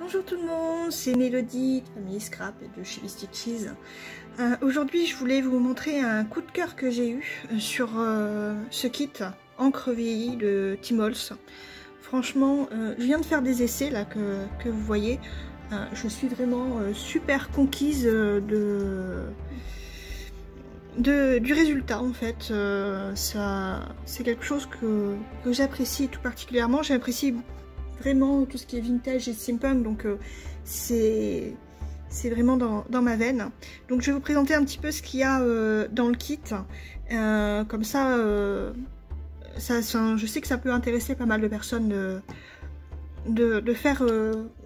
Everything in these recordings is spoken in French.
Bonjour tout le monde, c'est Mélodie de Family Scrap et de chez Stitches. Aujourd'hui je voulais vous montrer un coup de cœur que j'ai eu sur ce kit encre vieillie de Timols. Franchement, je viens de faire des essais là que vous voyez. Je suis vraiment super conquise du résultat en fait. C'est quelque chose que j'apprécie tout particulièrement. J'apprécie vraiment tout ce qui est vintage et steampunk, donc c'est vraiment dans ma veine. Donc je vais vous présenter un petit peu ce qu'il y a dans le kit, comme ça, je sais que ça peut intéresser pas mal de personnes de faire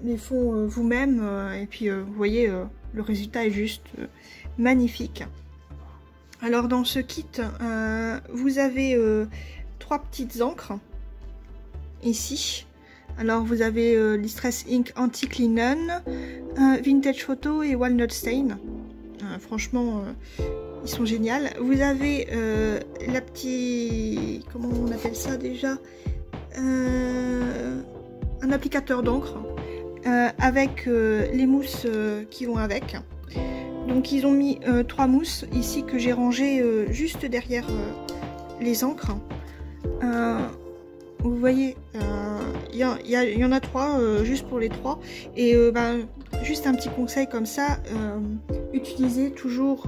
les fonds vous-même, et puis vous voyez, le résultat est juste magnifique. Alors dans ce kit, vous avez 3 petites encres ici. Alors vous avez Distress Ink Antique Linen, Vintage Photo et Walnut Stain. Franchement, ils sont géniaux. Vous avez la petite... comment on appelle ça déjà, un applicateur d'encre avec les mousses qui vont avec. Donc ils ont mis 3 mousses ici que j'ai rangées juste derrière les encres. Vous voyez, il y en a 3 juste pour les 3, et juste un petit conseil comme ça, utilisez toujours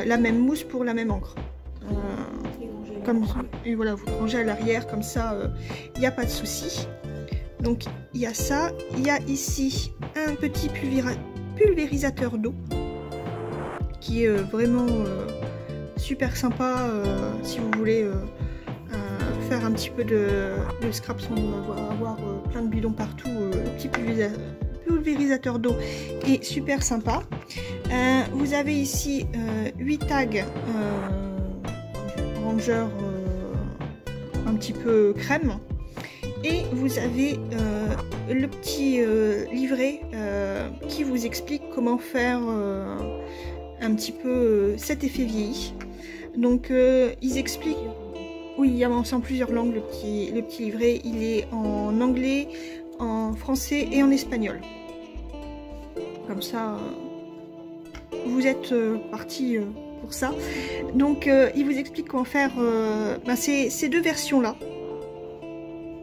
la même mousse pour la même encre, et voilà, vous rangez à l'arrière comme ça, il n'y a pas de souci. Donc il y a ça, il y a ici un petit pulvérisateur d'eau qui est vraiment super sympa si vous voulez faire un petit peu de scrap sans avoir plein de bidons partout. Le petit pulvérisateur d'eau est super sympa. Vous avez ici 8 tags Ranger un petit peu crème, et vous avez le petit livret qui vous explique comment faire un petit peu cet effet vieilli. Donc ils expliquent. Oui, c'est en plusieurs langues le petit livret. Il est en anglais, en français et en espagnol. Comme ça, vous êtes parti pour ça. Donc, il vous explique comment faire ces deux versions-là.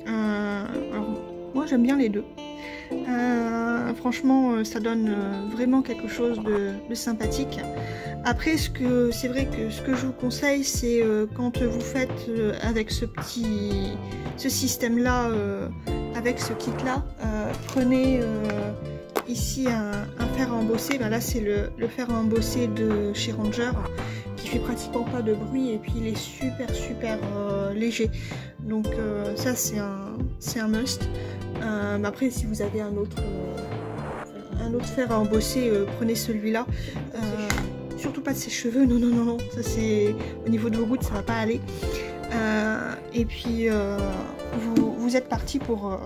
Alors, moi, j'aime bien les deux. Franchement, ça donne vraiment quelque chose de sympathique. Après, c'est vrai que ce que je vous conseille, c'est quand vous faites avec ce système là, avec ce kit là, prenez ici un fer à embosser. Là c'est le fer à embosser de chez Ranger, qui fait pratiquement pas de bruit, et puis il est super léger. Donc ça c'est un must. Après, si vous avez un autre fer à embosser, prenez celui-là. Surtout pas de ses cheveux, non, ça c'est au niveau de vos gouttes, ça va pas aller. Et puis vous êtes parti pour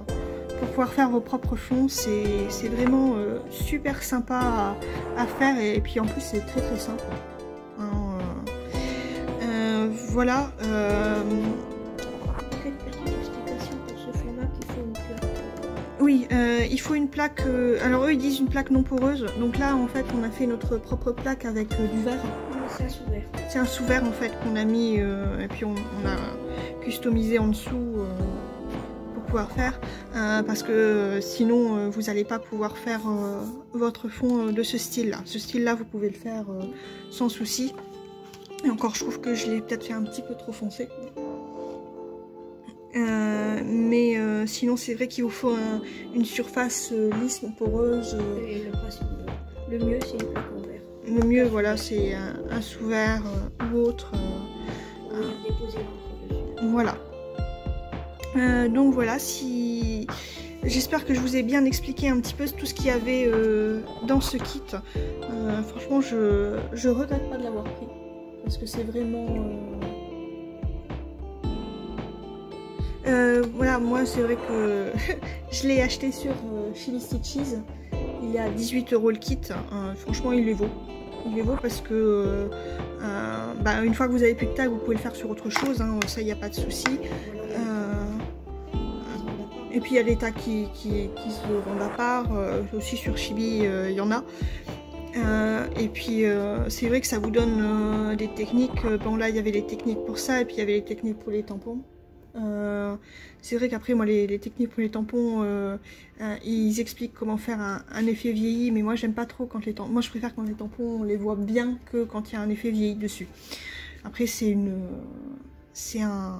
pouvoir faire vos propres fonds. C'est vraiment super sympa à faire, et puis en plus c'est très simple. Voilà. Oui, il faut une plaque, alors eux ils disent une plaque non poreuse, donc là en fait on a fait notre propre plaque avec du verre. C'est un sous-verre. C'est un sous-verre en fait qu'on a mis, et puis on a customisé en dessous pour pouvoir faire, parce que sinon vous n'allez pas pouvoir faire votre fond de ce style là. Ce style là vous pouvez le faire sans souci, et encore je trouve que je l'ai peut-être fait un petit peu trop foncé. Mais sinon c'est vrai qu'il vous faut une surface lisse, poreuse. Et le mieux c'est une plaque en verre. Le mieux voilà, c'est un sous-verre ou autre. Déposer l'encre dessus. Voilà. Donc voilà, j'espère que je vous ai bien expliqué un petit peu tout ce qu'il y avait dans ce kit. Franchement je regrette pas de l'avoir pris, parce que c'est vraiment... voilà, moi c'est vrai que je l'ai acheté sur chez Stitches. Il y a 18 € le kit. Franchement il les vaut. Il les vaut parce que une fois que vous avez plus de tag, vous pouvez le faire sur autre chose, hein, ça il n'y a pas de souci. Et puis il y a des tas qui se vendent à part, aussi sur Chibi il y en a. Et puis c'est vrai que ça vous donne des techniques. Bon là il y avait les techniques pour ça et puis il y avait les techniques pour les tampons. C'est vrai qu'après moi les techniques pour les tampons ils expliquent comment faire un effet vieilli, mais moi j'aime pas trop quand les tampons, moi je préfère quand les tampons on les voit bien que quand il y a un effet vieilli dessus. Après c'est un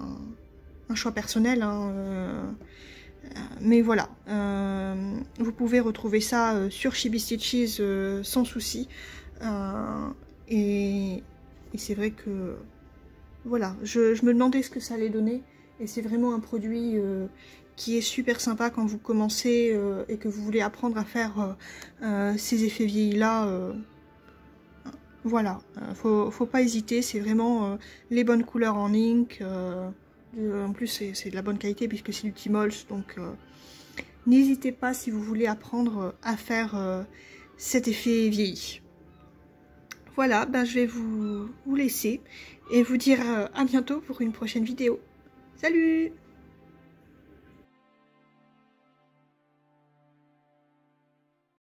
choix personnel hein, mais voilà, vous pouvez retrouver ça sur Chibi Stitches sans souci. Et c'est vrai que voilà, je me demandais ce que ça allait donner. Et c'est vraiment un produit qui est super sympa quand vous commencez et que vous voulez apprendre à faire ces effets vieillis là. Voilà, faut pas hésiter, c'est vraiment les bonnes couleurs en ink. En plus c'est de la bonne qualité puisque c'est du T-Mols, donc n'hésitez pas si vous voulez apprendre à faire cet effet vieilli. Voilà, ben, je vais vous laisser et vous dire à bientôt pour une prochaine vidéo. Salut!